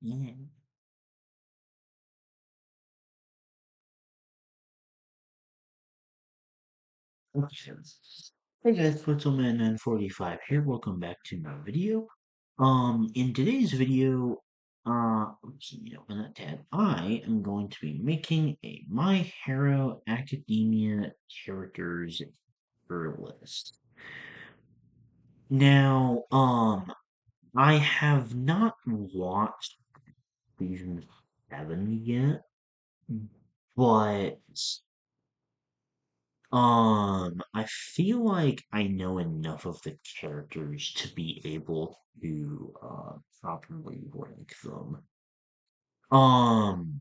Yeah. Okay. Hey guys, Footleman 945 here. Welcome back to my video. In today's video, in that tab, I am going to be making a My Hero Academia characters tier list. Now, I have not watched season 7 yet, but I feel like I know enough of the characters to be able to properly rank them. Um,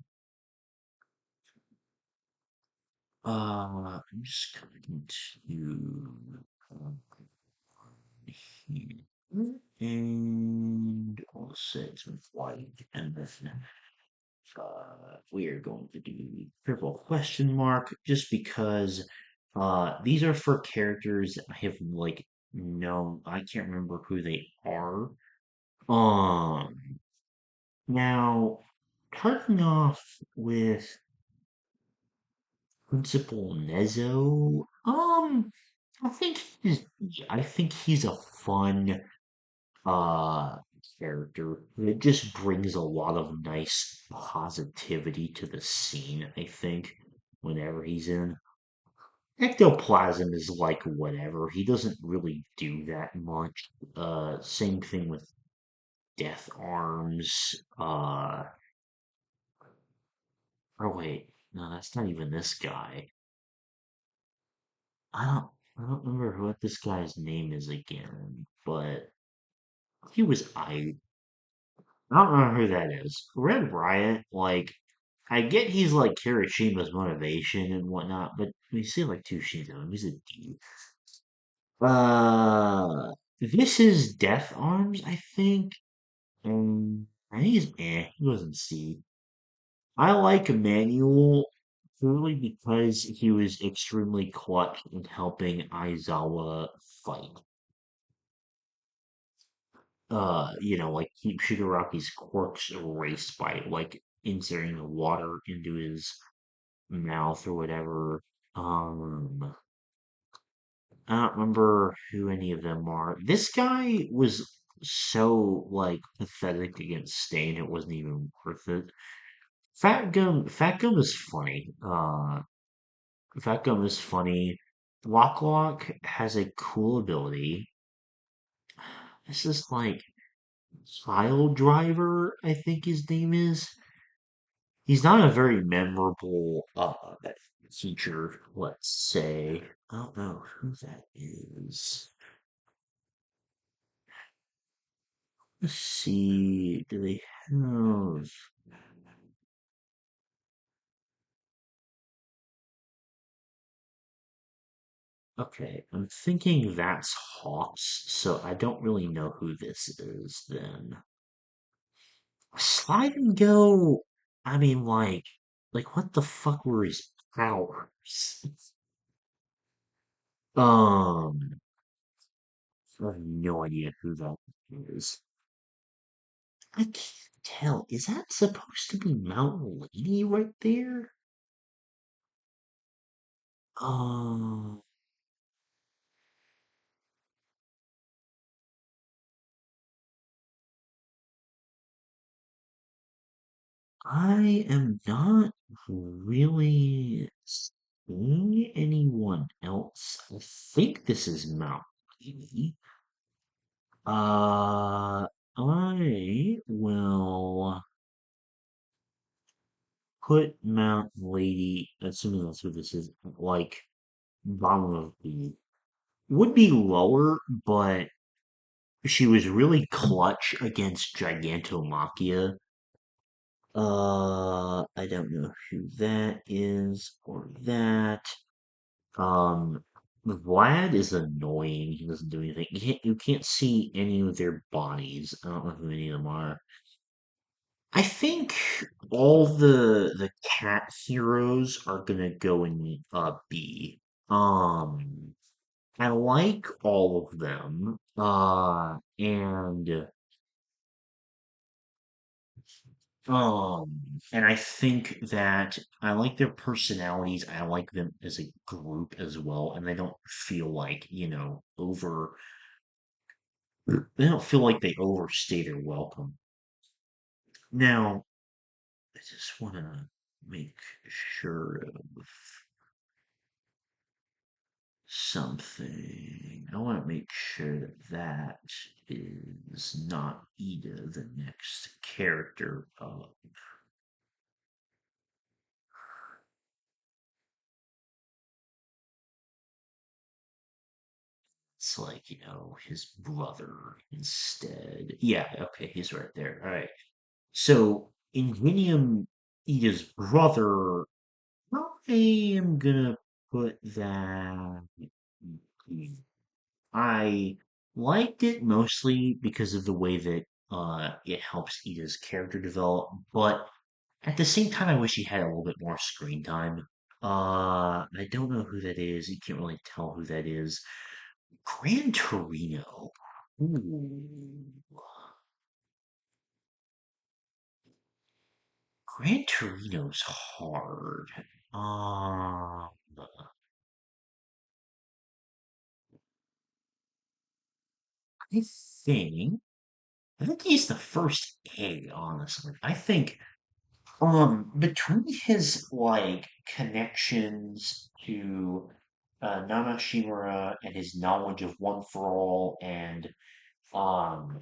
I'm just going to here, and I'll set some white, and then we are going to do triple question mark just because these are for characters I have like no, I can't remember who they are. Um Now, starting off with Principal Nezo, I think he's a fun uh character. It just brings a lot of nice positivity to the scene, I think, whenever he's in. Ectoplasm is like whatever. He doesn't really do that much. Same thing with Death Arms. Oh wait, no, that's not even this guy. I don't I don't remember what this guy's name is again, but he was I don't remember who that is. Red Riot, like, I get he's like Kirishima's motivation and whatnot, but we see like two shades of him. He's a D. This is Death Arms, I think. I think he's he wasn't C. I like Emmanuel purely because he was extremely clutch in helping Aizawa fight. Like keep Shigaraki's corpse erased by like inserting the water into his mouth or whatever. Um, I don't remember who any of them are. This guy was so like pathetic against Stain, it wasn't even worth it. Fat Gum is funny. Fat Gum is funny. Lock Lock has a cool ability. This is like File Driver, I think his name is. He's not a very memorable feature, let's say. I don't know who that is. Let's see. Do they have? Okay, I'm thinking that's Hawks, so I don't really know who this is then. Slide and go. I mean, like what the fuck were his powers? Um, I have no idea who that is. I can't tell. Is that supposed to be Mountain Lady right there? Um, I am not really seeing anyone else. I think this is Mountain Lady. I will put Mount Lady, assuming that's who this is, like bottom of the would be lower, but she was really clutch against Gigantomachia. I don't know who that is or that. Um, Vlad is annoying. He doesn't do anything. You can't see any of their bodies. I don't know who any of them are. I think all the cat heroes are gonna go in B. Um, I like all of them. And And I think that I like their personalities. I like them as a group as well, and they don't feel like, they don't feel like they overstay their welcome. Now, I just want to make sure of something. I want to make sure that that is not Ida, the next character. It's like, his brother instead. Yeah, okay, he's right there. All right. So, Ingenium Ida's brother, I am gonna put that. I liked it mostly because of the way that it helps Ida's character develop, but at the same time, I wish he had a little bit more screen time. I don't know who that is. You can't really tell who that is. Gran Torino. Ooh. Gran Torino's hard. I think I think he's the first A, honestly. I think between his like connections to Nana Shimura and his knowledge of One for All and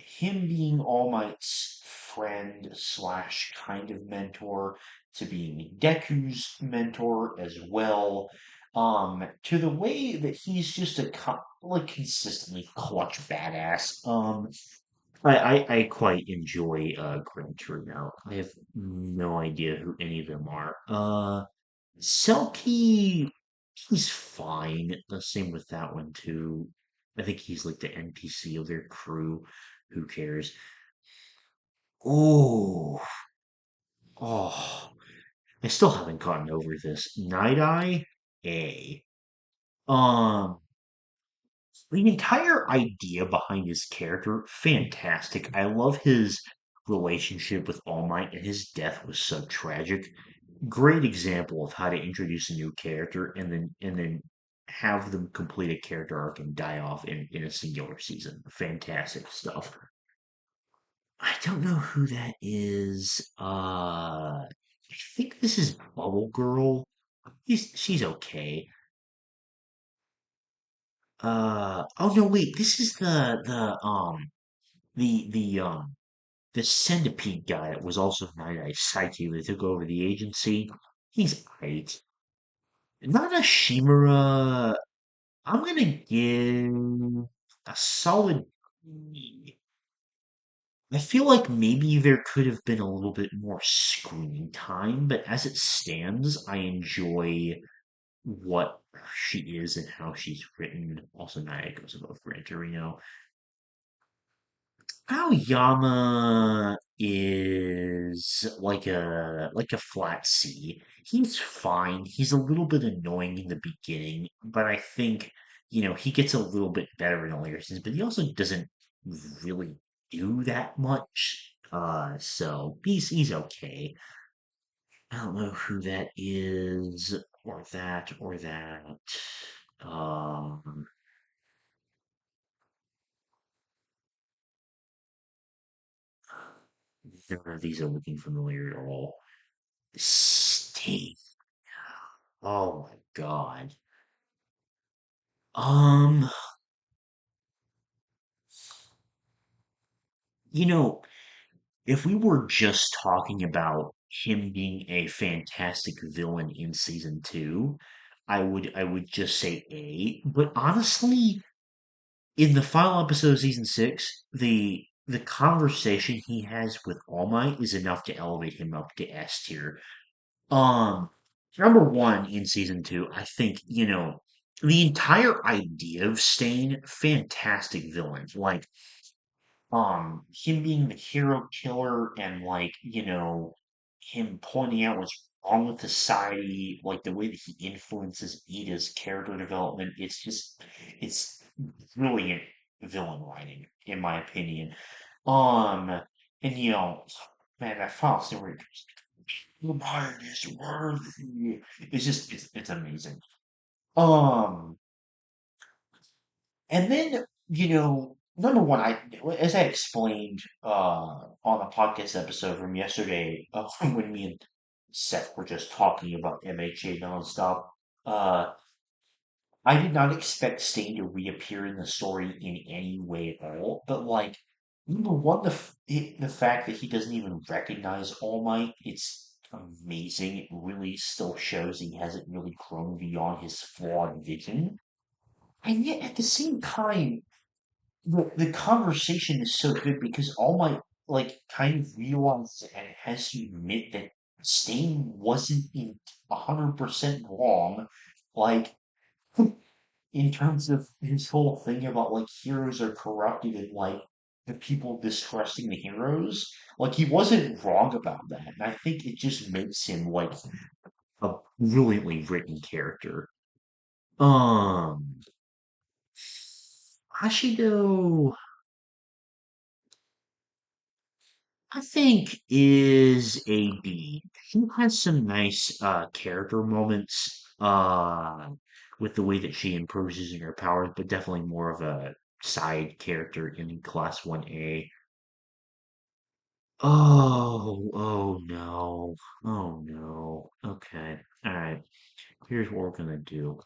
him being All Might's friend slash kind of mentor to being Deku's mentor as well. To the way that he's just like consistently clutch badass. I quite enjoy Gran Torino. I have no idea who any of them are. Selkie, he's fine. The same with that one too. I think he's like the NPC of their crew. Who cares? Oh, oh, I still haven't gotten over this. Night Eye, A. Um, the entire idea behind his character, fantastic. I love his relationship with All Might, and his death was so tragic. Great example of how to introduce a new character and then have them complete a character arc and die off in a singular season. Fantastic stuff. I don't know who that is. I think this is Bubble Girl. She's okay. Oh no, wait, this is the centipede guy that was also Night Eye Psyche that took over the agency. He's great. Not a Shimura. I'm gonna give a solid B. I feel like maybe there could have been a little bit more screen time, but as it stands, I enjoy what she is and how she's written. Also, Naya goes above Gran Torino. Aoyama is like a flat C. He's fine. He's a little bit annoying in the beginning, but I think, he gets a little bit better in the later seasons, but he also doesn't really do that much. So he's okay. I don't know who that is, or that, or that. Um, None of these are looking familiar at all. Steve. Oh my God. Um, you know, if we were just talking about him being a fantastic villain in season two, I would just say A. But honestly, in the final episode of season six, the conversation he has with All Might is enough to elevate him up to S tier. Um, Number one in season two, I think, the entire idea of Stain, fantastic villain. Like, him being the hero killer and like, him pointing out what's wrong with society, like the way that he influences Ida's character development, it's brilliant villain writing, in my opinion. Um, and man, that final scene where he goes, "The mind is worthy." It's just it's amazing. Um, and then number one, I as I explained on a podcast episode from yesterday, when me and Seth were just talking about MHA nonstop. Uh, I did not expect Stain to reappear in the story in any way at all, but like number one, the fact that he doesn't even recognize All Might, it's amazing. It really still shows he hasn't really grown beyond his flawed vision. And yet at the same time, the conversation is so good because All Might like kind of realizes and has to admit that Stain wasn't in 100% wrong. Like in terms of his whole thing about like heroes are corrupted and like the people distrusting the heroes, like he wasn't wrong about that. And I think it just makes him like a brilliantly written character. Um, Ashido, I think is a B. She has some nice character moments with the way that she improves using her powers, but definitely more of a side character in Class 1A. Oh no. Oh no. Okay. All right. Here's what we're gonna do.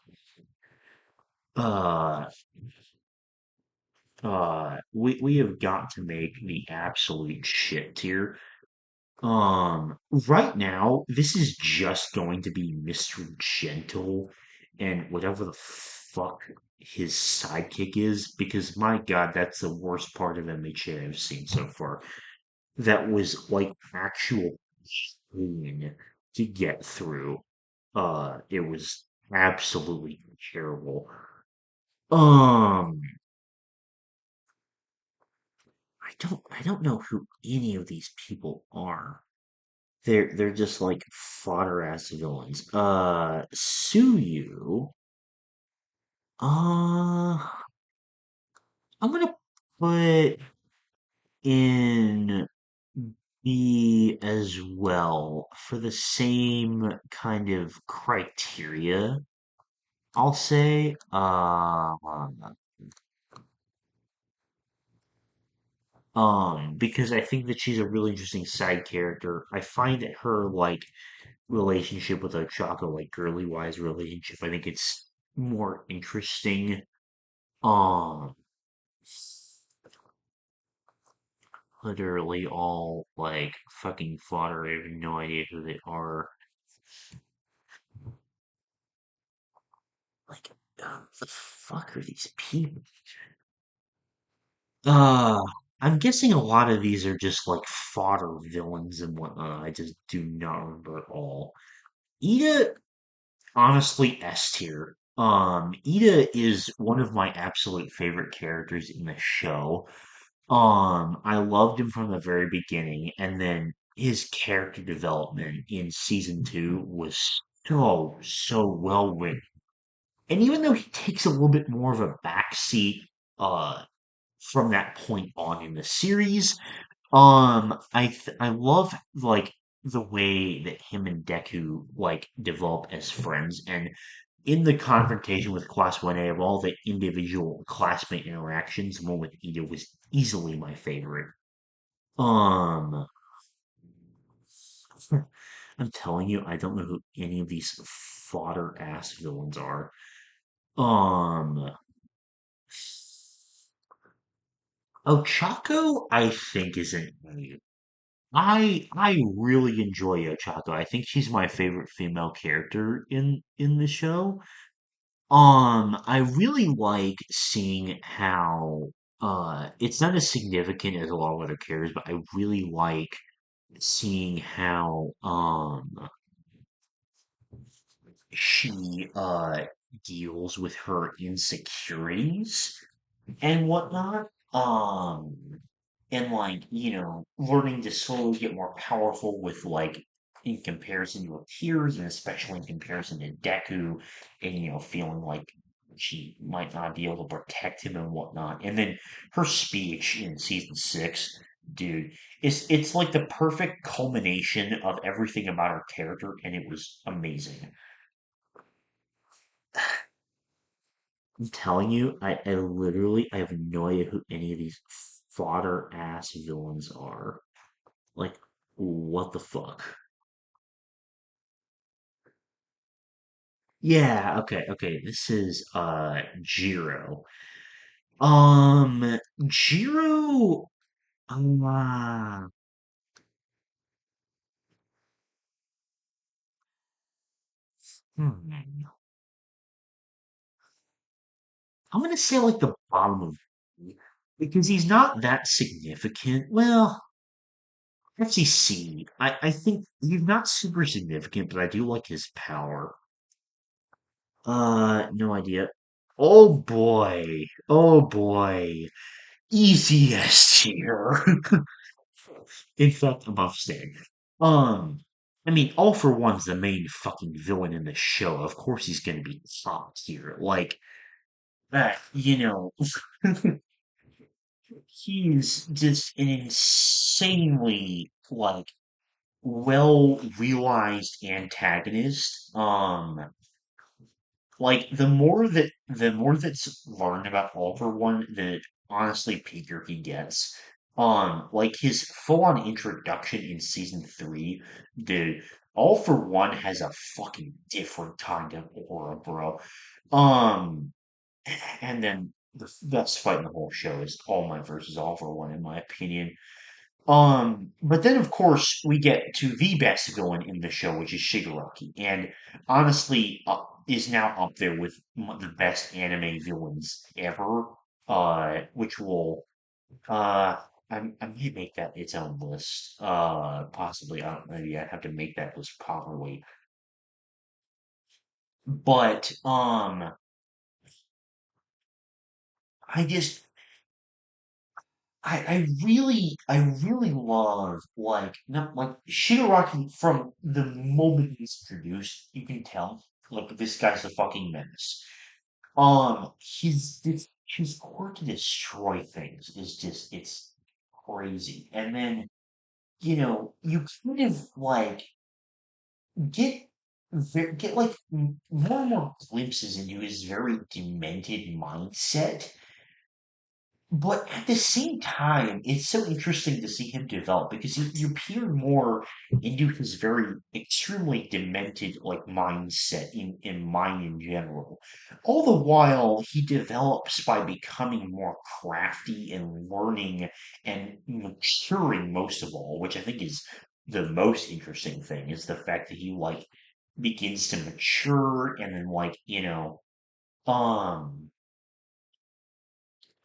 Uh, we have got to make the absolute shit tier. Right now, this is just going to be Mr. Gentle and whatever the fuck his sidekick is, because my God, that's the worst part of MHA I've seen so far. That was like actual pain to get through. It was absolutely terrible. Um, I don't know who any of these people are. They're just like fodder ass villains. Suyu. Uh, I'm gonna put in B as well for the same kind of criteria. I'll say, because I think that she's a really interesting side character. I find that her like relationship with Ochako, like girly wise relationship, I think it's more interesting. Um, Literally all like fucking fodder. I have no idea who they are. Like, the fuck are these people? Uh, I'm guessing a lot of these are just like fodder villains and whatnot. I just do not remember at all. Ida, honestly, S tier. Ida is one of my absolute favorite characters in the show. I loved him from the very beginning, and then his character development in season 2 was so well written. And even though he takes a little bit more of a backseat uh from that point on in the series, I love like the way that him and Deku like develop as friends, and in the confrontation with Class 1A of all the individual classmate interactions, the one with Ida was easily my favorite. Um, I'm telling you, I don't know who any of these fodder ass villains are. Um, Ochako, I think is an A. I really enjoy Ochako. I think she's my favorite female character in the show. I really like seeing how it's not as significant as a lot of other characters, but I really like seeing how she deals with her insecurities and whatnot. And like, learning to slowly get more powerful with like in comparison to her peers and especially in comparison to Deku and feeling like she might not be able to protect him and whatnot. And then her speech in season 6. Dude, it's like the perfect culmination of everything about her character, and it was amazing. I'm telling you, I literally I have no idea who any of these fodder ass villains are. Like, what the fuck? Yeah, okay, okay. This is Jiro. Jiro uh, hmm. I'm gonna say like the bottom of because he's not that significant. Well, actually C. I think he's not super significant, but I do like his power. No idea. Oh boy. Oh boy. Easy S tier. In fact, I'm upstairs. Um, I mean, All for One's the main fucking villain in the show. Of course he's gonna be top tier. Like, you know, he's just an insanely, like, well realized antagonist. Like the more that's learned about All for One, the honestly peakier he gets. Like his full-on introduction in season 3, dude, All for One has a fucking different kind of aura, bro. Um, and then the best fight in the whole show is All Might versus All for One, in my opinion. But then of course we get to the best villain in the show, which is Shigaraki, and honestly, is now up there with the best anime villains ever. Which will I may make that its own list. Possibly. I don't, maybe I have to make that list properly. But I just I really love like not like Shigaraki from the moment he's introduced, you can tell like this guy's a fucking menace. His quirk to destroy things is just it's crazy. And then, you kind of like get get like more and more glimpses into his very demented mindset, but at the same time, it's so interesting to see him develop because you peer more into his very extremely demented like mindset in mind in general. All the while he develops by becoming more crafty and learning and maturing most of all, which I think is the most interesting thing is the fact that he like begins to mature and then like, um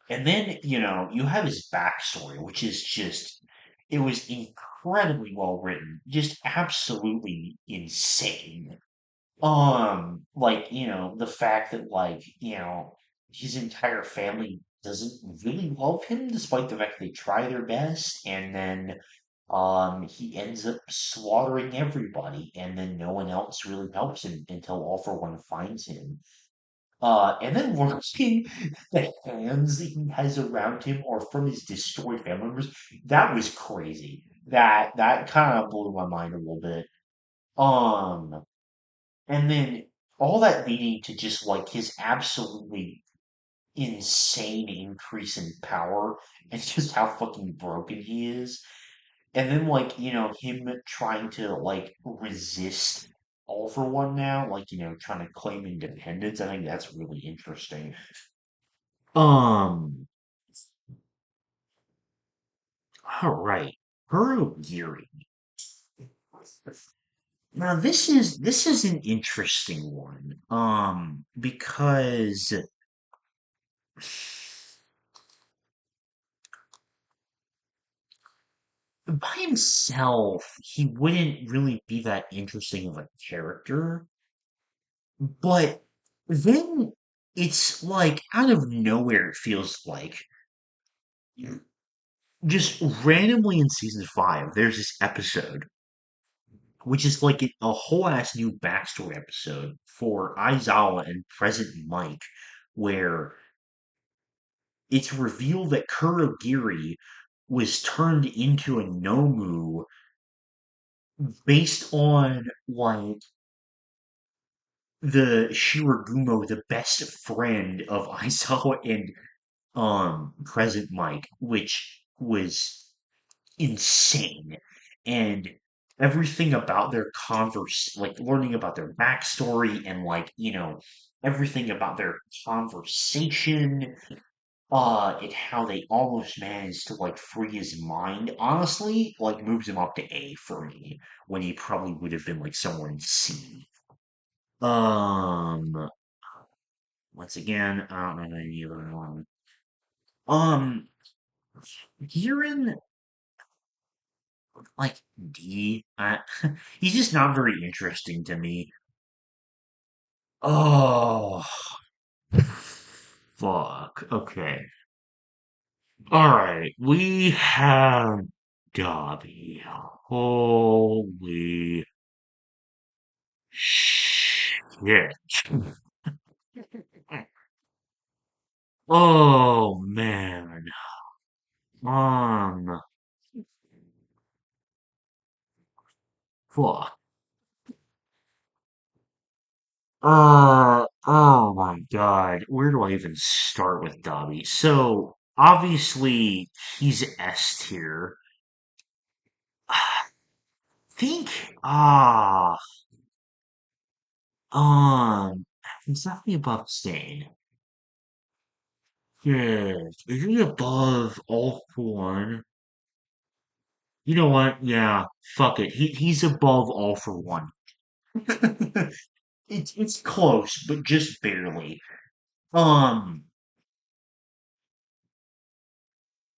and then, you have his backstory, which is just, it was incredibly well written, just absolutely insane. Like, the fact that, like, his entire family doesn't really love him, despite the fact they try their best, and then, he ends up slaughtering everybody, and then no one else really helps him until All for One finds him. And then watching the hands that he has around him are from his destroyed family members, that was crazy. That kind of blew my mind a little bit. Um, and then all that leading to just like his absolutely insane increase in power and just how fucking broken he is. And then like, him trying to like resist All for One now, like, trying to claim independence. I think that's really interesting. Um, all right. Kurogiri. Now this is an interesting one. Because by himself, he wouldn't really be that interesting of a character. But then it's like out of nowhere, it feels like just randomly in season 5, there's this episode which is like a whole ass new backstory episode for Aizawa and President Mike, where it's revealed that Kurogiri was turned into a Nomu based on like the Shiragumo, the best friend of Aizawa and Present Mike, which was insane. And everything about their converse, like learning about their backstory and like, everything about their conversation, and how they almost managed to like free his mind, honestly, like moves him up to A for me when he probably would have been like somewhere in C. Um, once again, I don't know any other one. Um, Kieran, like D, he's just not very interesting to me. Oh, fuck. Okay. All right. We have Dobby. Holy shit. Oh man. Um, fuck. Oh my God. Where do I even start with Dobby? So, obviously, he's S tier. Think, he's definitely above Stain. Yeah, is he above all for one? You know what? Yeah, fuck it. He's above all for one. It's close, but just barely. Um,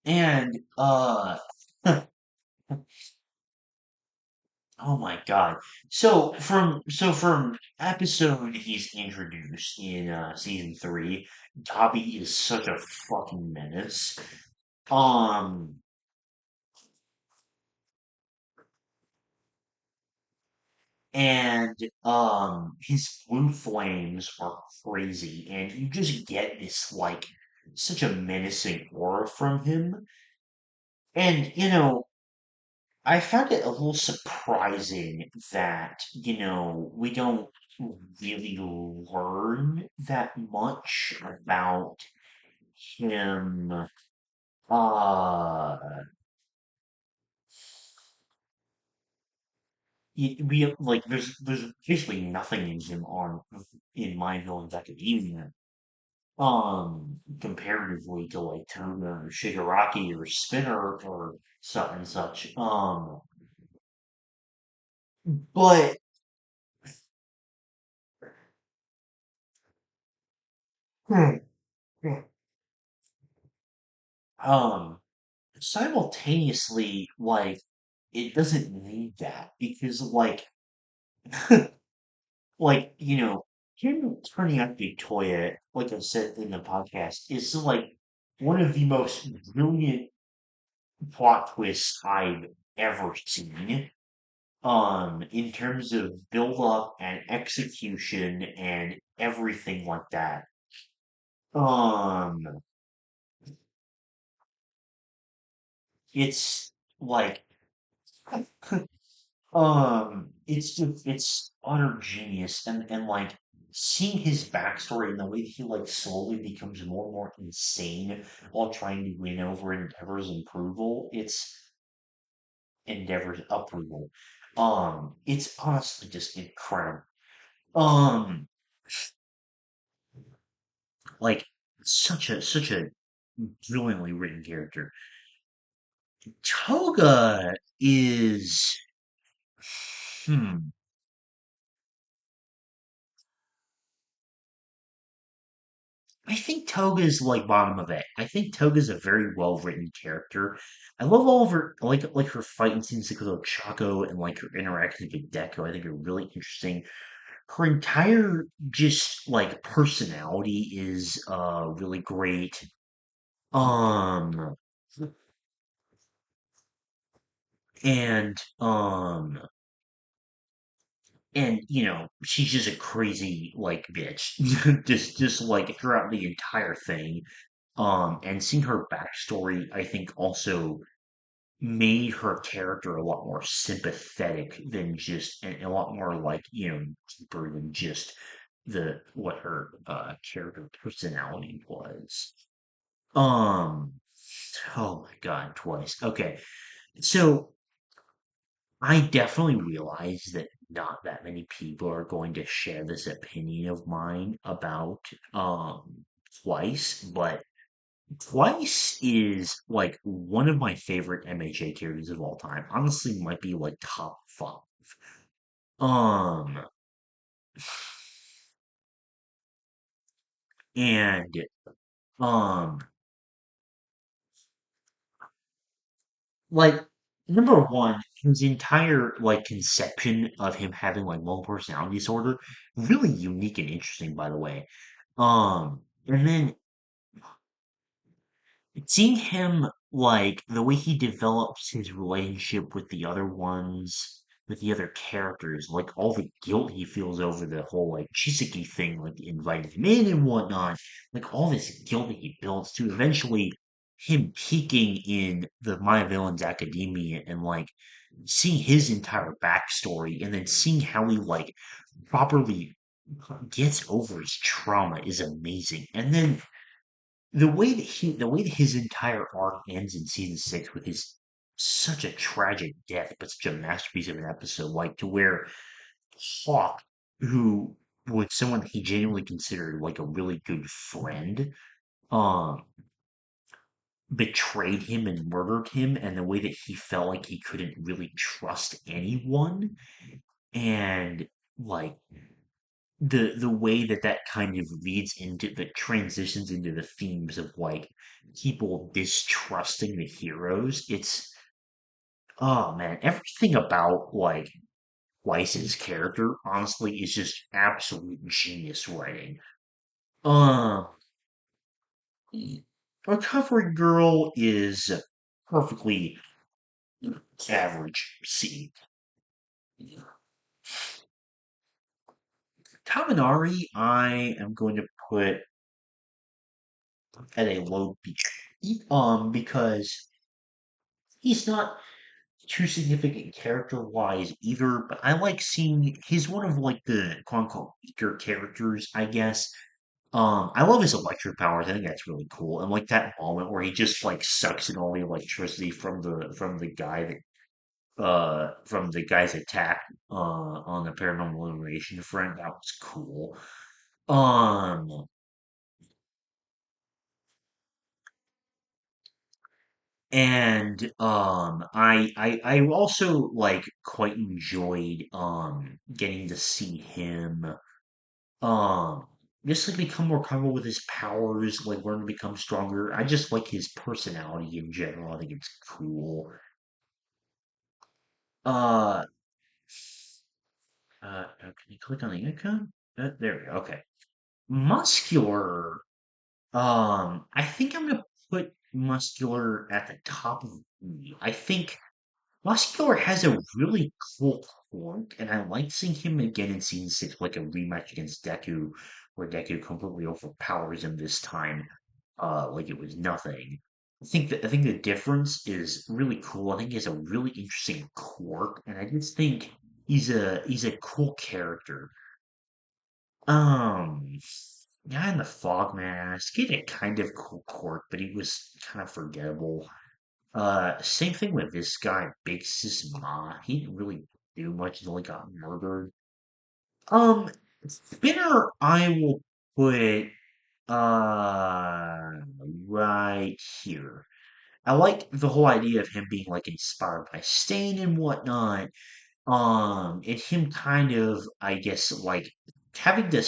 and oh my God. So from episode he's introduced in season 3, Dobby is such a fucking menace. Um, and his blue flames are crazy, and you just get this like such a menacing aura from him. And I found it a little surprising that, we don't really learn that much about him. Uh, we like there's basically nothing in him on in Mind Villains Academia. Comparatively to like Tona or Shigaraki or Spinner or such and such. But um, simultaneously, like it doesn't need that because, like him turning out to be Toya, like I said in the podcast, is like one of the most brilliant plot twists I've ever seen. In terms of build up and execution and everything like that. Um, it's like it's utter genius and like seeing his backstory and the way that he like slowly becomes more and more insane while trying to win over Endeavor's approval. It's honestly just incredible. Um, like such a brilliantly written character. Toga is hmm. I think Toga is like bottom of it. I think Toga is a very well written character. I love all of her like her fighting scenes like with Chaco and like her interactions with Deco. I think are really interesting. Her entire just like personality is really great. Um and she's just a crazy like bitch. just like throughout the entire thing. And seeing her backstory, I think also made her character a lot more sympathetic than just, and a lot more like, deeper than just the what her character personality was. Um, oh my God, twice. Okay. So I definitely realize that not that many people are going to share this opinion of mine about Twice, but Twice is like one of my favorite MHA characters of all time. Honestly, might be like top five. Um, and um, like number one, his entire like conception of him having like multiple personality disorder, really unique and interesting, by the way. And then seeing him like the way he develops his relationship with the other ones, with the other characters, like all the guilt he feels over the whole like Chisaki thing, like inviting him in and whatnot, like all this guilt that he builds to eventually him peaking in the Maya Villains Academia and like seeing his entire backstory and then seeing how he like properly gets over his trauma is amazing. And then the way that his entire arc ends in season six with his such a tragic death, but such a masterpiece of an episode, like to where Hawk, who was someone he genuinely considered like a really good friend, um, betrayed him and murdered him, and the way that he felt like he couldn't really trust anyone, and like the way that that kind of leads into the transitions into the themes of like people distrusting the heroes. It's oh man, everything about like Weiss's character honestly is just absolute genius writing. Um, Recovery Girl is perfectly average C. Kaminari, I am going to put at a low B. Because he's not too significant character wise either, but I like seeing he's one of like the quote unquote weaker characters, I guess. I love his electric powers. I think that's really cool. And like that moment where he just like sucks in all the electricity from the guy that from the guy's attack on the paranormal elimination front. That was cool. Um and I also like quite enjoyed getting to see him um just like become more comfortable with his powers, like learn to become stronger. I just like his personality in general. I think it's cool. Uh can you click on the icon? There we go. Okay. Muscular. I think I'm gonna put muscular at the top of me. I think Muscular has a really cool quirk, and I like seeing him again in season six, like a rematch against Deku, where Deku completely overpowers him this time, like it was nothing. I think the difference is really cool. I think he has a really interesting quirk, and I just think he's a cool character. Um, Guy in the fog mask, he had a kind of cool quirk, but he was kind of forgettable. Same thing with this guy, Big Sis Ma. He didn't really do much until he got murdered. Um, Spinner, I will put uh right here. I like the whole idea of him being like inspired by Stain and whatnot. And him kind of, I guess, like having to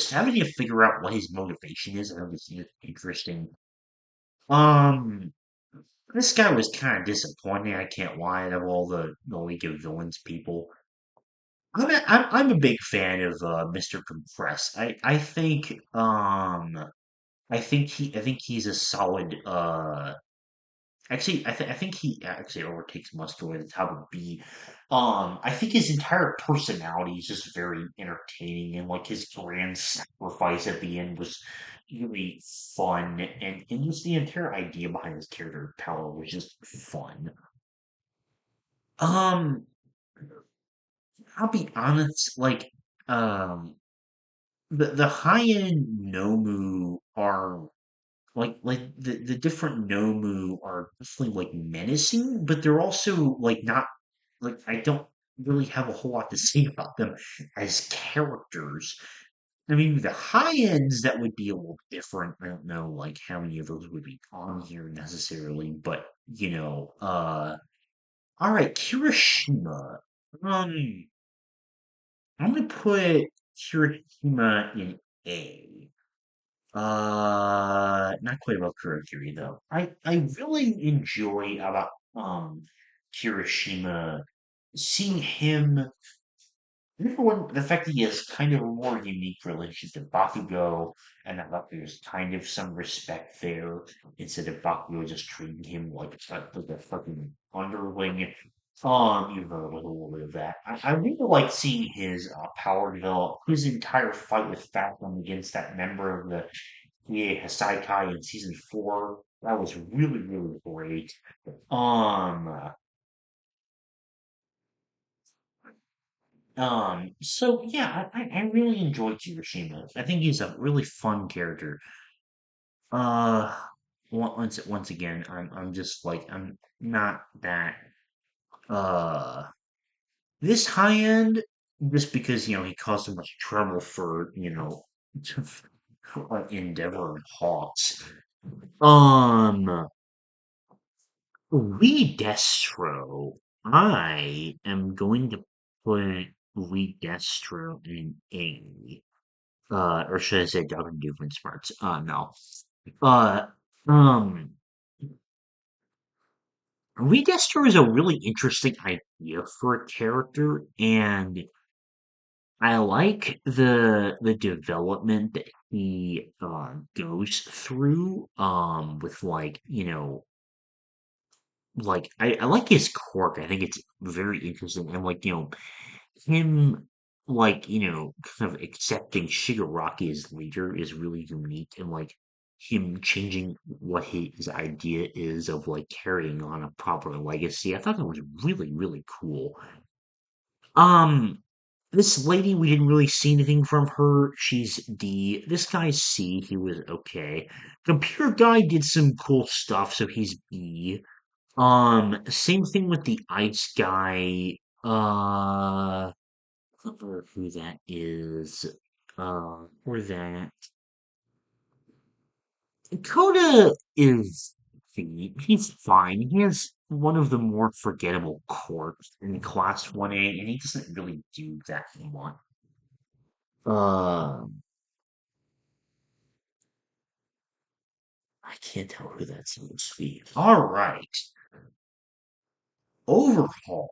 figure out what his motivation is. I think it's interesting. Um, This guy was kind of disappointing, I can't lie, out of all the League of Villains people. I'm a big fan of Mr. Compress. I think he's a solid actually I think he actually overtakes Muscular at the top of B. I think his entire personality is just very entertaining and like his grand sacrifice at the end was really fun, and, just the entire idea behind his character power was just fun. Um, I'll be honest, like, um, the high-end Nomu are like the different Nomu are definitely like menacing, but they're also like not like I don't really have a whole lot to say about them as characters. I mean, the high ends that would be a little different. I don't know like how many of those would be on here necessarily, but all right, Kirishima. Um I'm gonna put Kirishima in A. Not quite about Kurogiri though. I really enjoy about Kirishima seeing him. Number one, the fact that he has kind of a more unique relationship to Bakugo, and I thought there's kind of some respect there instead of Bakugo just treating him like a fucking underling. Even though there was a little bit of that. I really like seeing his power develop. His entire fight with Falcon against that member of the Hasaikai in season 4. That was really, really great. Um, so yeah, I really enjoyed Hiroshima. I think he's a really fun character. Uh, once again, I'm just like I'm not that uh this high end just because he caused so much trouble for Endeavor and Hawks. Um, Redestro. I am going to put Redestro in A. Or should I say Dr. Doofenshmirtz? No. Uh, um, Redestro is a really interesting idea for a character, and I like the development that he goes through with I like his quirk. I think it's very interesting. And him kind of accepting Shigaraki as leader is really unique, and him changing what his idea is of carrying on a proper legacy. I thought that was really, really cool. Um this lady, we didn't really see anything from her. She's D. This guy's C. He was okay. Computer guy did some cool stuff, so he's B. Same thing with the ice guy. I don't remember who that is. Or that. Coda is he's fine. He has one of the more forgettable quirks in Class 1A, and he doesn't really do that much. Uh, I can't tell who that's supposed to be. All right, overhaul.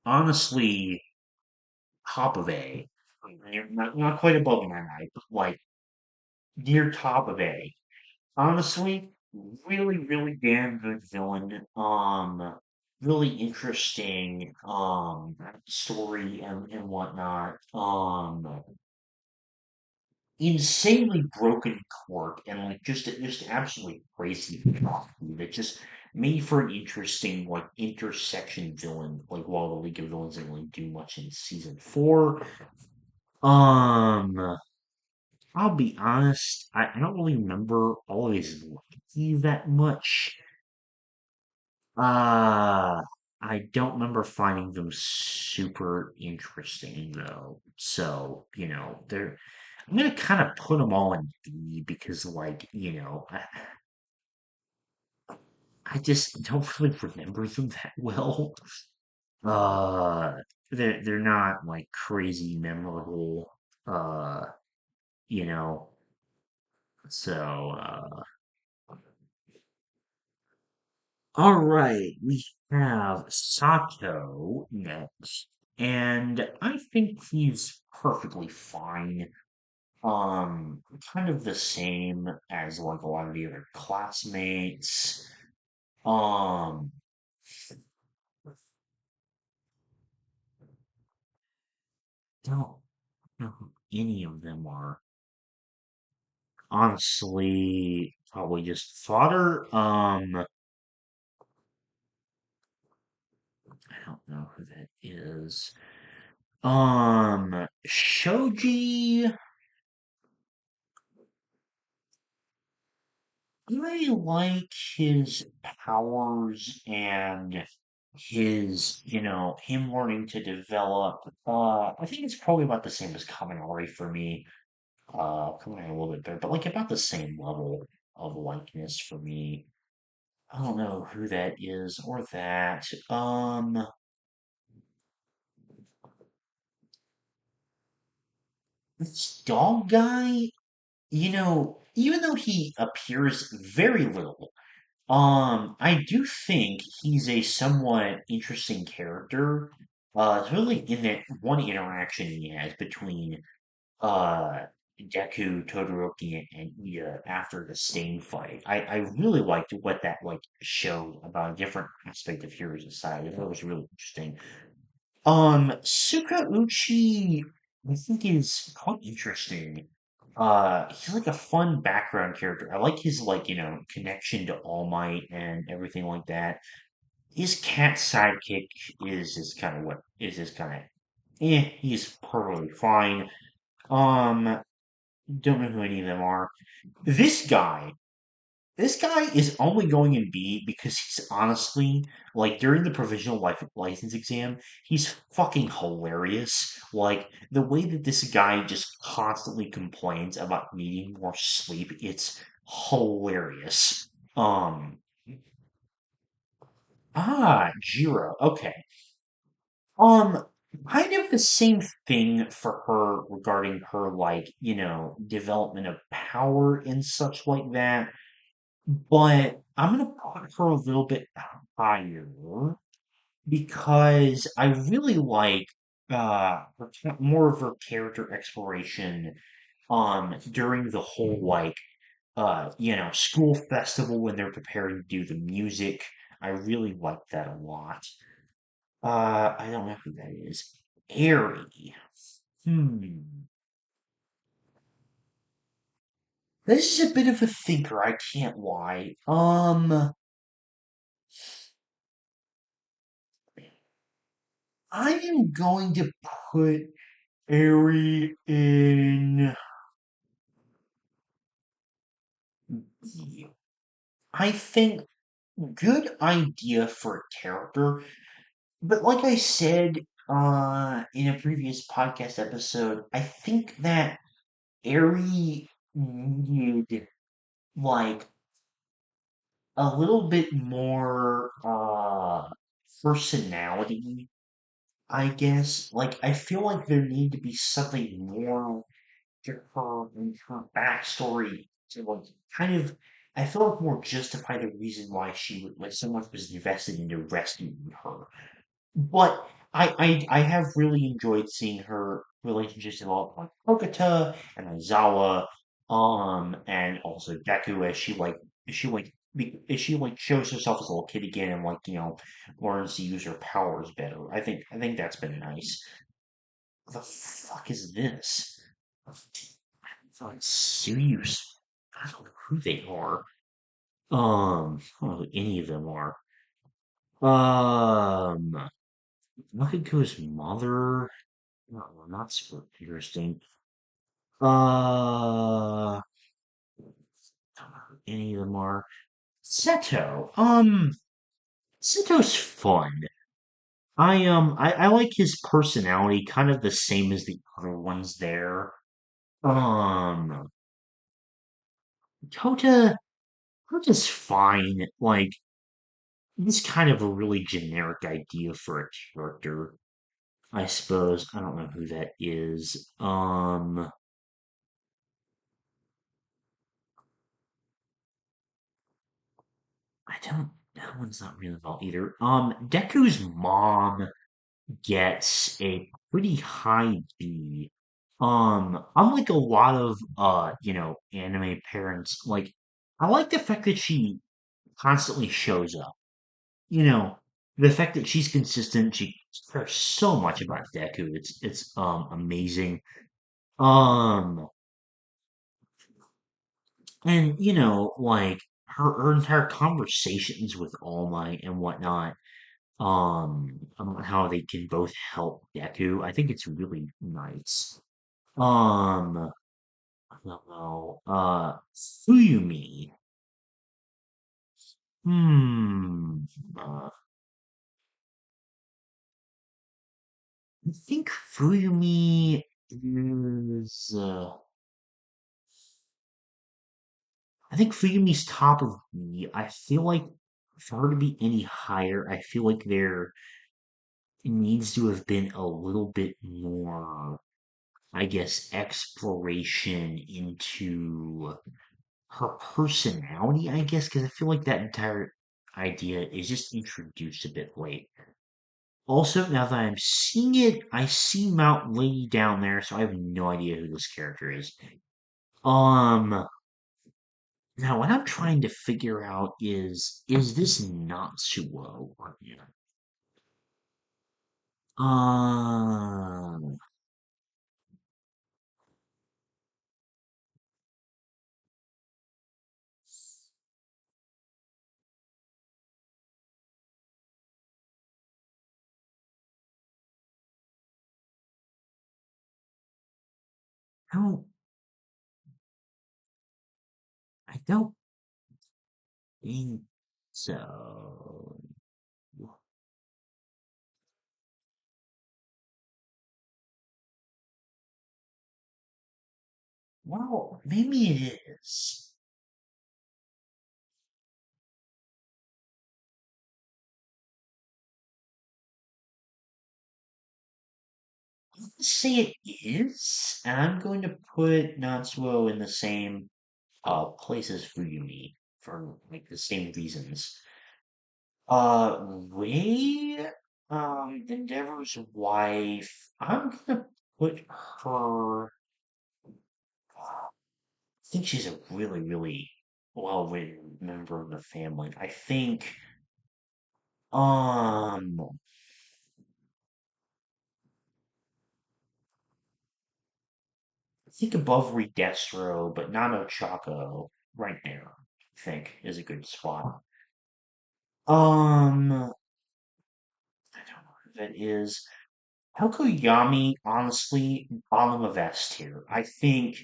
Honestly, top of A. Not quite above my eye, but near top of A. Honestly, really, really damn good villain. Really interesting story and whatnot. Insanely broken quirk and just absolutely crazy that just made for an interesting intersection villain. While the League of Villains didn't really do much in season 4. Um, I'll be honest, I don't really remember always liking that much. Uh, I don't remember finding them super interesting though. So, I'm gonna kind of put them all in B because, I just don't really remember them that well. Uh, they're not crazy memorable. Uh, you know, so. All right, we have Sato next, and I think he's perfectly fine. Kind of the same as a lot of the other classmates. Um, don't know who any of them are. Honestly, probably just fodder. know who that is. Shoji, I like his powers and him learning to develop. I think it's probably about the same as Kaminari for me. Kaminari a little bit better, but like about the same level of likeness for me. I don't know who that is or that. This dog guy, even though he appears very little, I do think he's a somewhat interesting character. Really in that one interaction he has between uh Deku, Todoroki, and Ida after the Stain fight. I really liked what that like showed about a different aspect of Heroes Aside. I thought it was really interesting. Suka Uchi, I think is quite interesting. He's like a fun background character. I like his like, connection to All Might and everything like that. His cat sidekick is kind of he's perfectly fine. Um, don't know who any of them are. This guy, this guy is only going in B because he's honestly, like, during the provisional license exam, he's fucking hilarious. Like, the way that this guy just constantly complains about needing more sleep, it's hilarious. Um, Jiro, okay. Um, kind of the same thing for her regarding her, like, development of power and such like that. But I'm gonna put her a little bit higher because I really like more of her character exploration during the whole like school festival when they're preparing to do the music. I really like that a lot. I don't know who that is. Airy. Hmm. This is a bit of a thinker, I can't lie. I am going to put Airy in B. I think good idea for a character, but like I said in a previous podcast episode, I think that Airy needed like a little bit more personality, I guess. Like I feel like there need to be something more to her and her backstory to like kind of I feel like more justify the reason why she would like so much was invested into rescuing her. But I have really enjoyed seeing her relationships develop like Kokata and Aizawa, and also Deku as she like shows herself as a little kid again and like learns to use her powers better. I think that's been nice. What the fuck is this? Like serious. I don't know who they are. I don't know who any of them are. Um, Makiko's mother. No, not super interesting. I don't know who any of them are. Seto. Seto's fun. I like his personality, kind of the same as the other ones there. Um, Kota, Kota's fine. Like, it's kind of a really generic idea for a character, I suppose. I don't know who that is. I don't. That one's not really well either. Deku's mom gets a pretty high B. Unlike a lot of anime parents, like I like the fact that she constantly shows up. You know, the fact that she's consistent, she cares so much about Deku. It's amazing. Um, and like her entire conversations with All Might and whatnot. on how they can both help Deku. I think it's really nice. Um, I don't know. Fuyumi. Hmm. Uh, I think Fuyumi is. I think Fuyumi's top of me. I feel like for her to be any higher, I feel like there needs to have been a little bit more, I guess, exploration into her personality, I guess, because I feel like that entire idea is just introduced a bit late. Also, now that I'm seeing it, I see Mount Lady down there, so I have no idea who this character is. Um, Now what I'm trying to figure out is this Natsuo or yeah. Um, I don't, I don't think so. Well, maybe it is. Let's say it is, and I'm going to put Natsuo in the same place as Fuyumi for like the same reasons. Ray, Endeavor's wife. I'm gonna put her. I think she's a really, really well-written member of the family. Um, I think above Redestro, but not Ochako, right there. I think is a good spot. I don't know who that is. Tokoyami, honestly, bottom of S tier. I think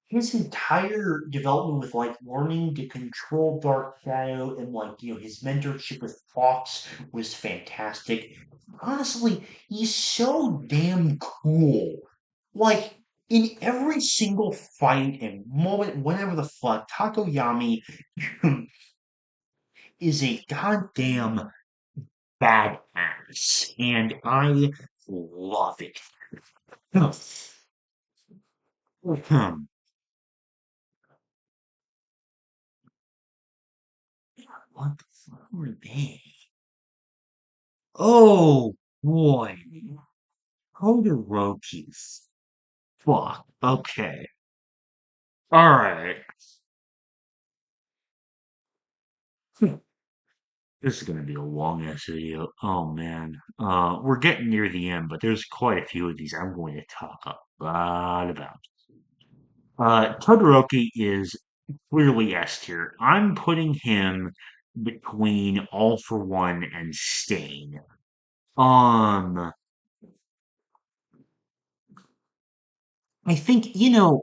his entire development with like learning to control Dark Shadow and like his mentorship with Fox was fantastic. Honestly, he's so damn cool. Like in every single fight and moment, whenever the fuck, Takoyami is a goddamn badass, and I love it. Hmm. What the fuck were they? Oh boy. Todoroki's. Fuck. Okay. Alright. This is gonna be a long ass video. Oh man. We're getting near the end, but there's quite a few of these I'm going to talk a lot about. Todoroki is clearly S tier. I'm putting him between All for One and Stain. Um, I think, the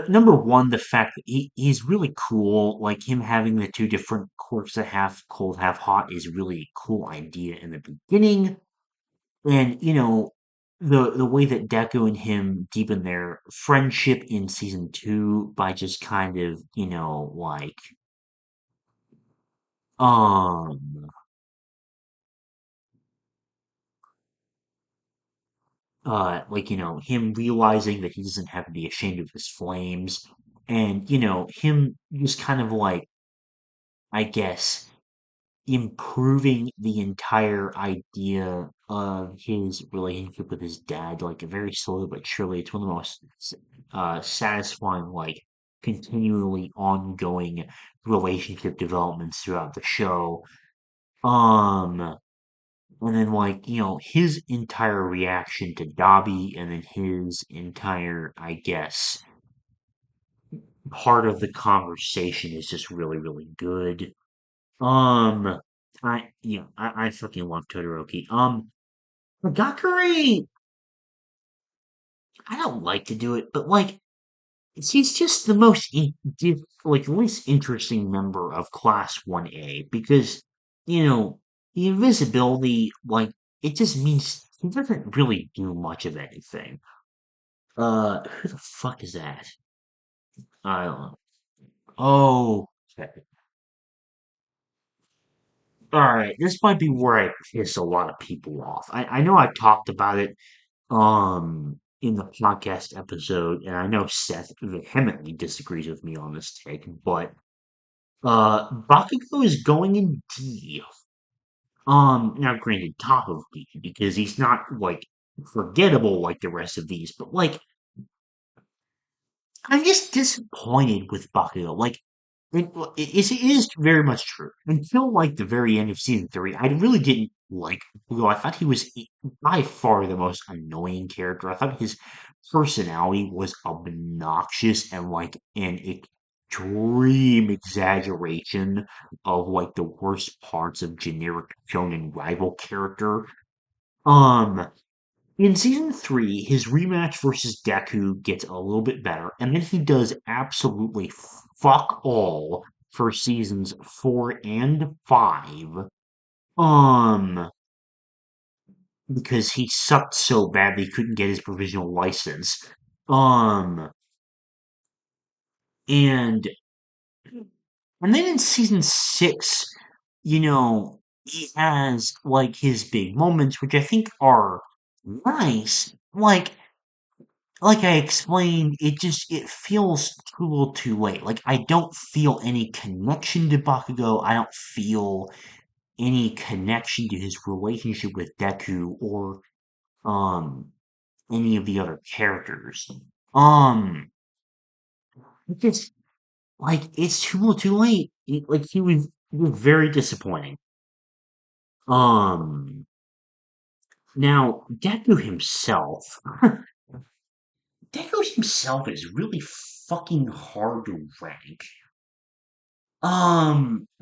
number one, the fact that he's really cool, like him having the two different quirks that half cold, half hot is really a cool idea in the beginning. And, the way that Deku and him deepen their friendship in season two by just kind of, um him realizing that he doesn't have to be ashamed of his flames, and him just kind of like, I guess, improving the entire idea of his relationship with his dad, like very slowly but surely. It's one of the most satisfying, like continually ongoing relationship developments throughout the show. Um, and then like, his entire reaction to Dobby, and then his entire, I guess, part of the conversation is just really, really good. Um, I fucking love Todoroki. Gakure, I don't like to do it, but like he's just the most least interesting member of Class 1A because the invisibility it just means he doesn't really do much of anything. Who the fuck is that? I don't know. Oh, okay. All right. This might be where I piss a lot of people off. I know I talked about it in the podcast episode, and I know Seth vehemently disagrees with me on this take, but Bakugo is going in D. Now granted, top of D because he's not like forgettable like the rest of these, but like I'm just disappointed with Bakugo. Like it is very much true. Until like the very end of season three, I really didn't like Bakugo. I thought he was by far the most annoying character. I thought his personality was obnoxious and like an extreme exaggeration of like the worst parts of generic shonen rival character. Um, in season three, his rematch versus Deku gets a little bit better, and then he does absolutely fuck all for seasons four and five. Um, because he sucked so bad he couldn't get his provisional license. Um, and and then in season six, he has like his big moments, which I think are nice. Like I explained, it feels too little too late. Like I don't feel any connection to Bakugo. I don't feel any connection to his relationship with Deku or um any of the other characters. Um it just it's too little too late. He was very disappointing. Um Now Deku himself is really fucking hard to rank.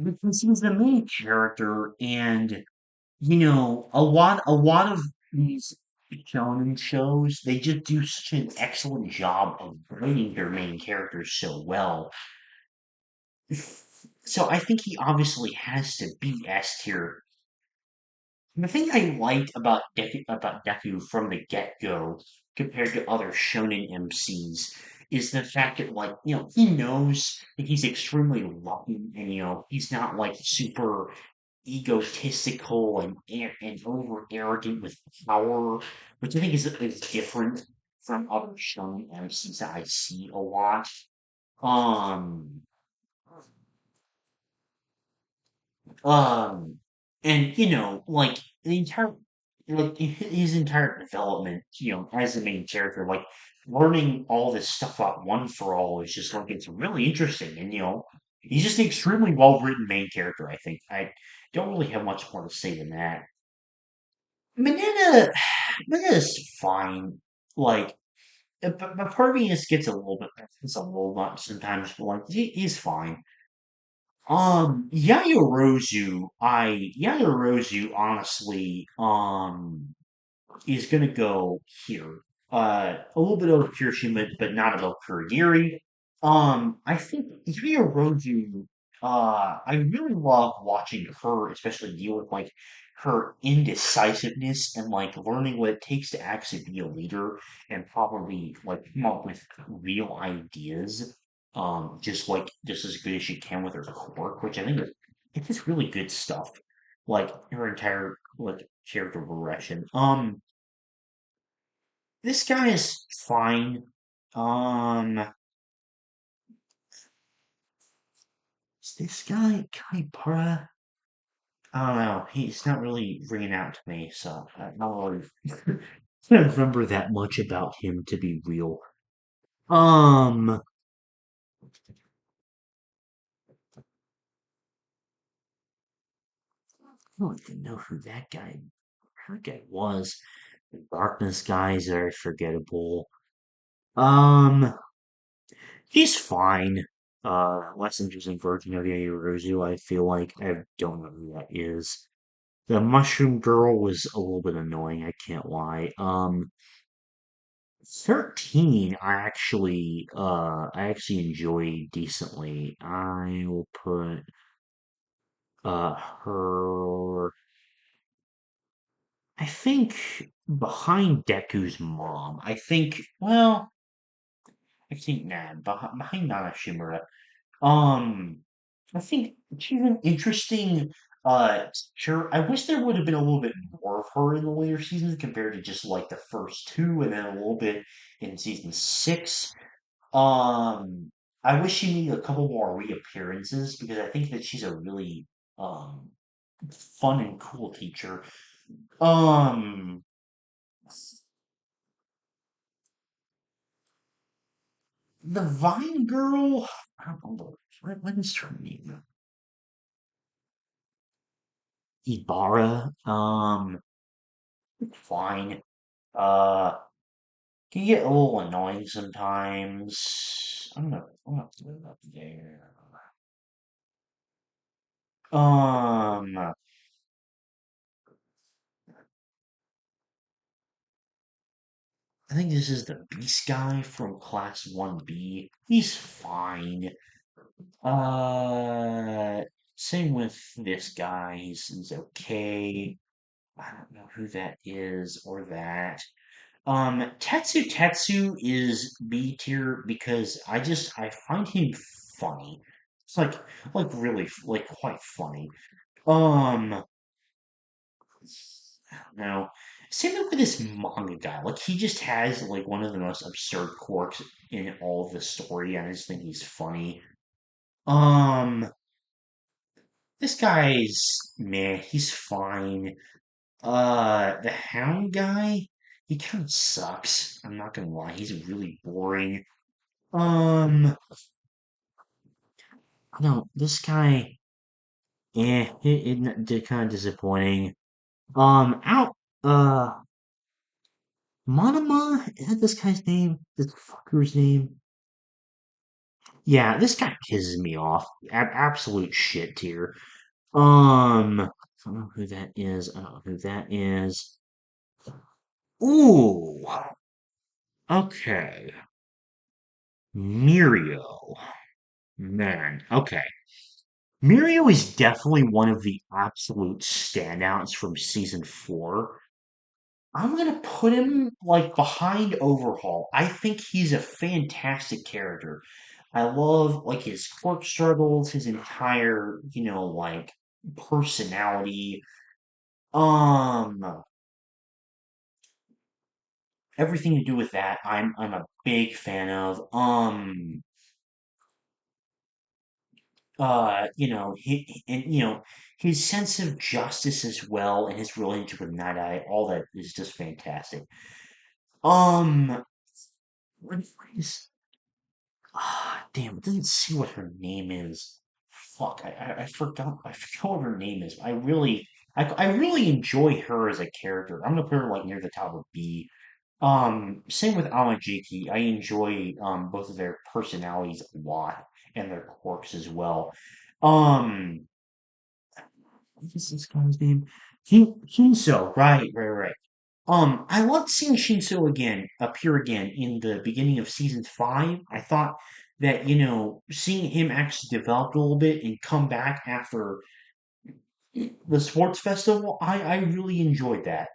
Because he's the main character, and a lot of these shonen shows, they just do such an excellent job of writing their main characters so well. So I think he obviously has to be S tier. The thing I liked about Deku from the get-go compared to other shonen MCs is the fact that he knows that he's extremely lucky and he's not like super egotistical and over arrogant with power, which I think is different from other shonen MCs that I see a lot. Um Um, and his entire development, as the main character, like learning all this stuff about One for All is just like it's really interesting, and he's just an extremely well written main character. I think I don't really have much more to say than that. Manana, Manana's fine. Like, but part of me just gets a little bit, it's a little much sometimes. But like, he's fine. Yaoyorozu honestly, is gonna go here. A little bit over Kirishima, but not above Kurogiri. I think Yaoyorozu, I really love watching her, especially deal with like her indecisiveness and like learning what it takes to actually be a leader and probably like come up with real ideas just as good as she can with her quirk, which I think it's just really good stuff. Like her entire like character progression. This guy is fine. Um, is this guy Kaipara? I don't know. He's not really ringing out to me, so I don't really can't remember that much about him to be real. I don't even know who that guy was. The Darkness guy is very forgettable. Um, he's fine. Lessons in Virgin of Yeruzu. I feel like I don't know who that is. The Mushroom Girl was a little bit annoying, I can't lie. 13 I actually enjoyed decently. I will put her I think behind Deku's mom. I think behind Nana Shimura. Um I think she's an interesting sure. I wish there would have been a little bit more of her in the later seasons compared to just like the first two and then a little bit in season six. Um, I wish she made a couple more reappearances because I think that she's a really um fun and cool teacher. Um, the Vine Girl, I don't know what is her name? Ibarra. Fine. Uh, can get a little annoying sometimes. I'm gonna put it up there. I think this is the Beast guy from Class 1B. He's fine. Uh, Same with this guy. He's okay. I don't know who that is or that. Tetsu is B tier because I find him funny. It's like really like quite funny. Um, I don't know. Same with this manga guy. Like he just has like one of the most absurd quirks in all of the story. I just think he's funny. Um, this guy's meh. He's fine. The Hound guy, he kind of sucks. I'm not gonna lie. He's really boring. Um, no, this guy, it did kind of disappointing. Out, uh, Monoma, is that this guy's name? This fucker's name? Yeah, this guy pisses me off. Absolute shit tier. I don't know who that is. I don't know who that is. Ooh, okay. Mirio. Man, okay. Mirio is definitely one of the absolute standouts from season four. I'm gonna put him like behind Overhaul. I think he's a fantastic character. I love like his quirk struggles, his entire, like personality. Um, Everything to do with that, I'm a big fan of. And his sense of justice as well, and his relationship with Night Eye, all that is just fantastic. Um, what is damn, it doesn't see what her name is. Fuck, I forgot what her name is. I really enjoy her as a character. I'm gonna put her like near the top of B. Same with Aomajiki. I enjoy both of their personalities a lot and their quirks as well. Um, what is this guy's name? Shinso, right. I loved seeing Shinso again appear again in the beginning of season five. I thought that, seeing him actually develop a little bit and come back after the sports festival, I really enjoyed that.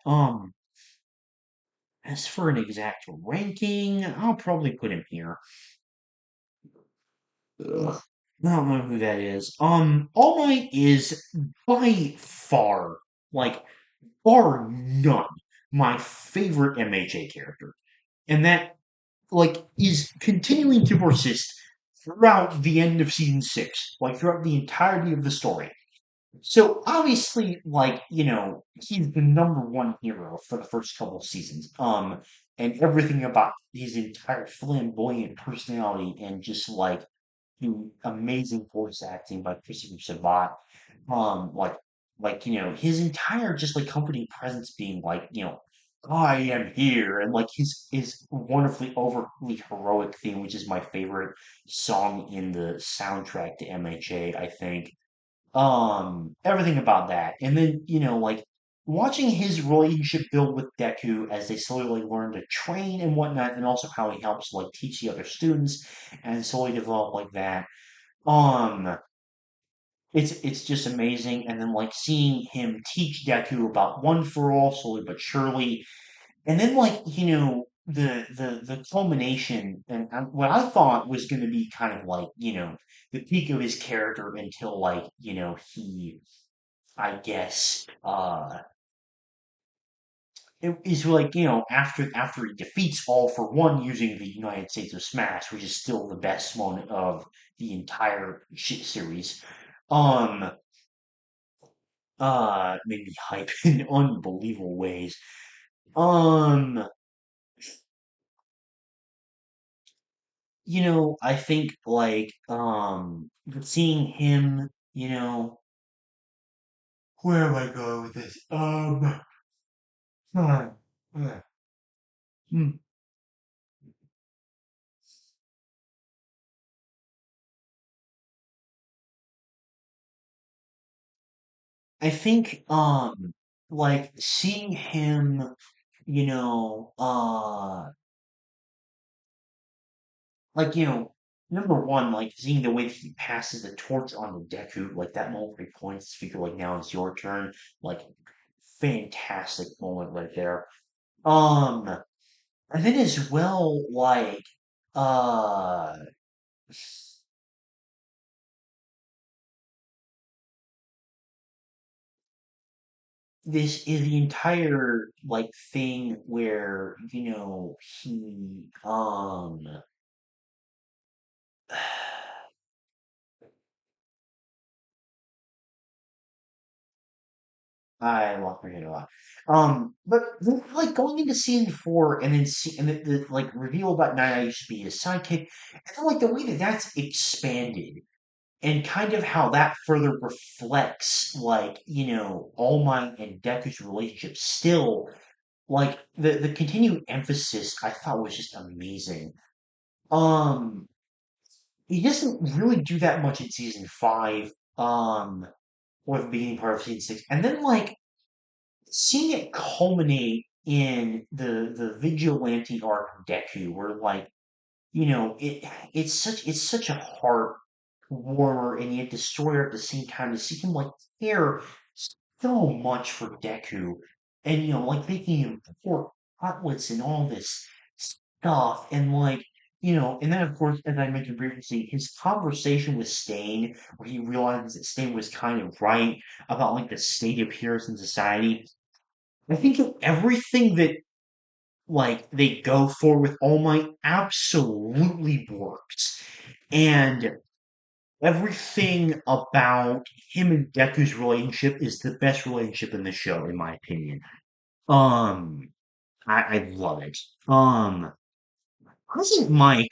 As for an exact ranking, I'll probably put him here. Ugh, I don't know who that is. All Might is by far, like, bar none, my favorite MHA character. And that is continuing to persist throughout the end of season six, like throughout the entirety of the story. So obviously, he's the number one hero for the first couple of seasons. And everything about his entire flamboyant personality and just the amazing voice acting by Christopher Sabat. Um, like his entire just like company presence being I am here, and like his wonderfully overly heroic theme, which is my favorite song in the soundtrack to MHA, I think. Everything about that. And then, like watching his relationship build with Deku as they slowly learn to train and whatnot, and also how he helps like teach the other students and slowly develop like that. Um, it's just amazing. And then like seeing him teach Deku about one for all slowly but surely. And then like, the culmination and what I thought was going to be kind of like, the peak of his character until like, he I guess it is like, after he defeats All for One using the United States of Smash, which is still the best one of the entire shit series. Um made me hype in unbelievable ways. Um, I think like seeing him, where am I going with this? Uh, uh, hmm. I think like seeing him, you know, uh like number one, like seeing the way that he passes the torch on the Deku, like that moment where he points his finger like now it's your turn, like fantastic moment right there. Um and then as well, like uh this is the entire like thing where, he I lost my train of thought. But like going into season four and then see and the like reveal about Naya used to be his sidekick, and then like the way that that's expanded and kind of how that further reflects like All Might and Deku's relationship still like the continued emphasis I thought was just amazing. Um, he doesn't really do that much in season five, or the beginning part of season six, and then like seeing it culminate in the vigilante arc of Deku, where like it's such a heart warmer and yet destroyer at the same time to see him like care so much for Deku, and like making him pour cutlets and all this stuff, and like and then of course, as I mentioned previously, his conversation with Stain, where he realizes that Stain was kind of right about like the state of heroes in society. I think of everything that like they go for with All Might absolutely works. And everything about him and Deku's relationship is the best relationship in the show, in my opinion. Um, I love it. Present Mike,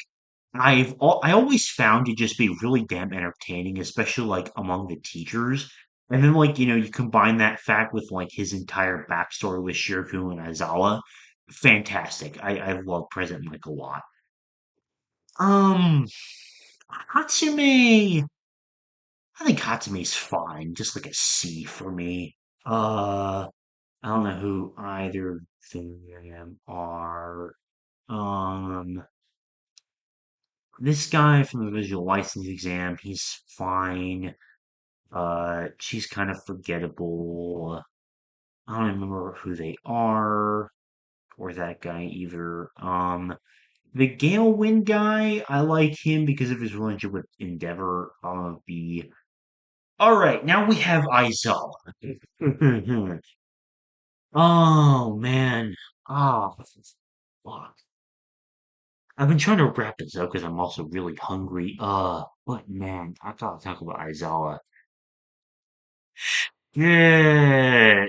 I always found to just be really damn entertaining, especially like among the teachers. And then like you combine that fact with like his entire backstory with Shirku and Aizawa, fantastic. I love President Mike a lot. Um, Hatsume, I think Hatsume's fine, just like a C for me. I don't know who either of them are. Um, this guy from the visual license exam, he's fine. She's kind of forgettable. I don't remember who they are or that guy either. The Gale Wind guy, I like him because of his relationship with Endeavor. B. All right, now we have Aizawa. Oh man. Oh, fuck. I've been trying to wrap this up because I'm also really hungry. But man, I gotta talk about Aizawa. Yeah.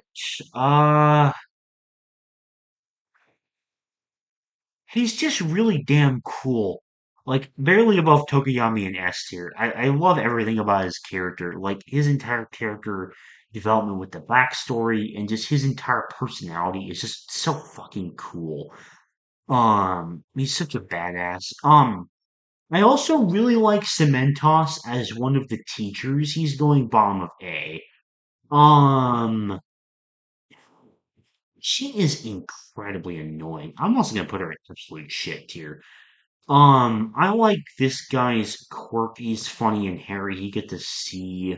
He's just really damn cool. like barely above Tokoyami and S tier. I love everything about his character, like his entire character development with the backstory and just his entire personality is just so fucking cool. He's such a badass. I also really like Cementos as one of the teachers. He's going bottom of A. Um, she is incredibly annoying. I'm also gonna put her in absolute shit tier. I like this guy's quirk. He's funny and hairy. You get to see.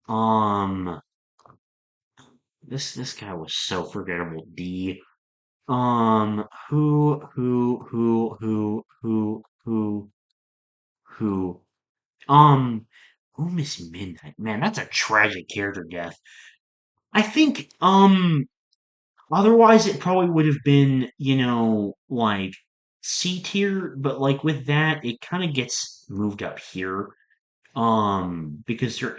Um, this guy was so forgettable. D. Who? Um, Miss Midnight. Man, that's a tragic character death. I think. Otherwise, it probably would have been, like C tier, but like with that, it kind of gets moved up here. Because the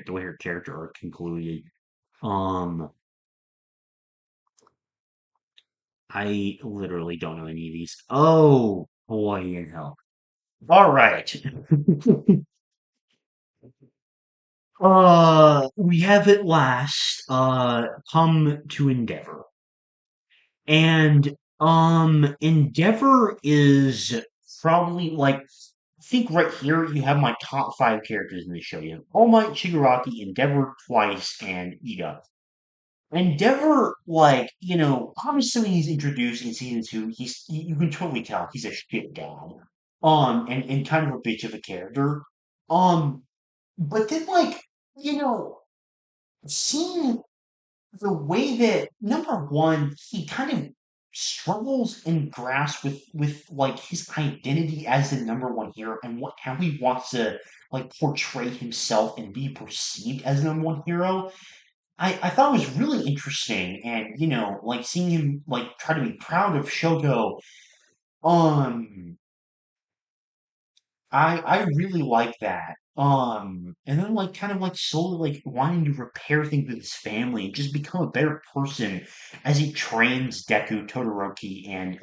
way her character arc concluded. Um, I literally don't know any of these. Oh boy in hell. All right. We have at last come to Endeavor. And Endeavor is probably like I think right here you have my top five characters in the show. You have All Might, Shigaraki, Endeavor twice, and Ida. Endeavor, like, obviously when he's introduced in season two, you can totally tell he's a shit dad. And kind of a bitch of a character. Um, but then like, you know, seeing the way that number one, he kind of struggles and grasps with like his identity as the number one hero and what how he wants to like portray himself and be perceived as the number one hero. I thought it was really interesting and like seeing him like try to be proud of Shogo. Um I really like that. And then like kind of like slowly like wanting to repair things with his family and just become a better person as he trains Deku, Todoroki, and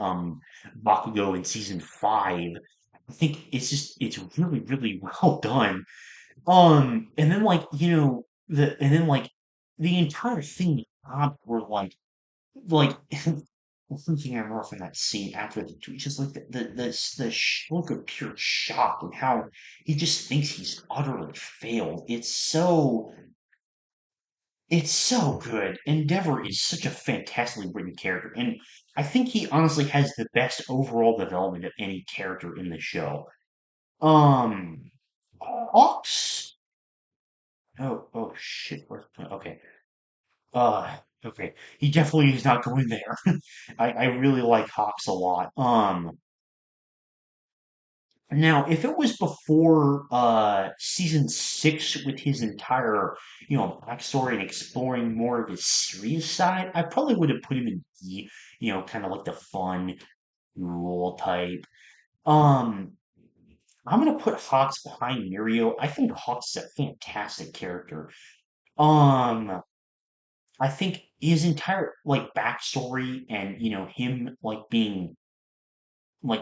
Bakugo in season five. I think it's really, really well done. And then like, the entire thing were like one thing I remember from that scene after the tweet, just like the look of pure shock and how he just thinks he's utterly failed. It's so good. Endeavor is such a fantastically written character, and I think he honestly has the best overall development of any character in the show. Um, Hawks. Oh shit. Okay. Uh, okay. He definitely is not going there. I really like Hawks a lot. Now, if it was before season six with his entire, backstory and exploring more of his serious side, I probably would have put him in D, kind of like the fun, rule type. Um, I'm gonna put Hawks behind Mirio. I think Hawks is a fantastic character. Um, I think his entire like backstory and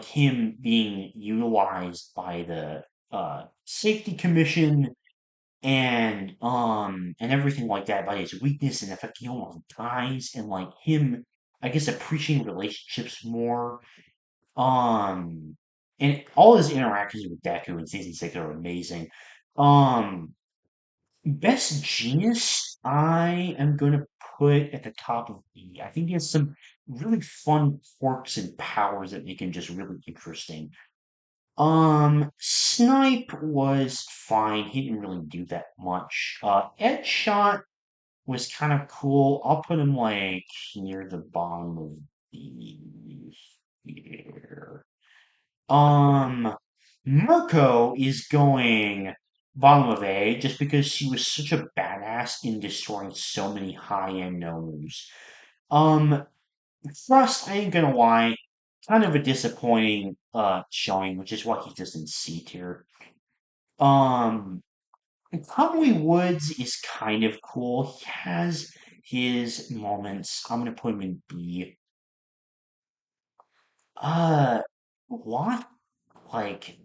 him being utilized by the safety commission and everything like that by his weakness and the fact he almost dies and like him I guess appreciating relationships more um and all his interactions with Deku in season six are amazing. um Best genius, I am gonna put at the top of B. I think he has some really fun quirks and powers that make him just really interesting. Snipe was fine. He didn't really do that much. Edge Shot was kind of cool. I'll put him like near the bottom of the here. Um, Mirko is going bottom of A just because she was such a badass in destroying so many high-end gnomes. Um, Frost, I ain't gonna lie, kind of a disappointing showing, which is why he's just in C tier. Um, Conway Woods is kind of cool. He has his moments. I'm gonna put him in B. Uh, what? like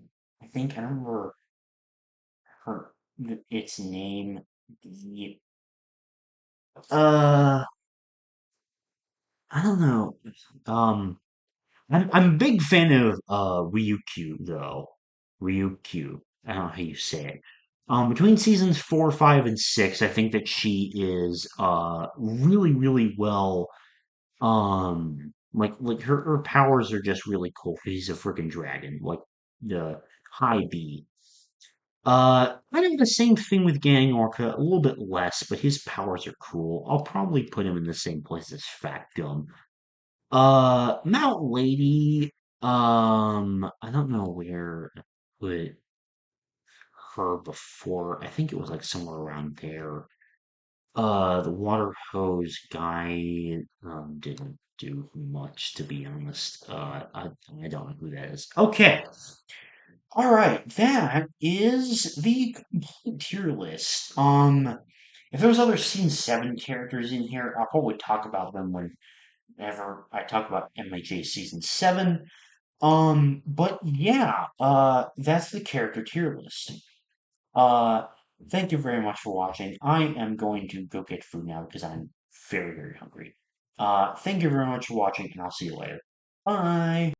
I think I remember her its name. The uh, I don't know. Um, I'm a big fan of Ryukyu though. Ryukyu. I don't know how you say it. Between seasons 4, 5, and 6, I think that she is really, really well. Like her powers are just really cool. 'Cause he's a freaking dragon, like the high B. Kind of the same thing with Gang Orca, a little bit less, but his powers are cool. I'll probably put him in the same place as Factum. Mount Lady, I don't know where I put her before. I think it was like somewhere around there. The water hose guy, didn't do much, to be honest. I don't know who that is. Okay. All right. That is the complete tier list. If there was other Scene 7 characters in here, I'll probably talk about them whenever I talk about MHA Season 7. But yeah, that's the character tier list. Uh, Thank you very much for watching. I am going to go get food now because I'm very, very hungry. Thank you very much for watching, and I'll see you later. Bye!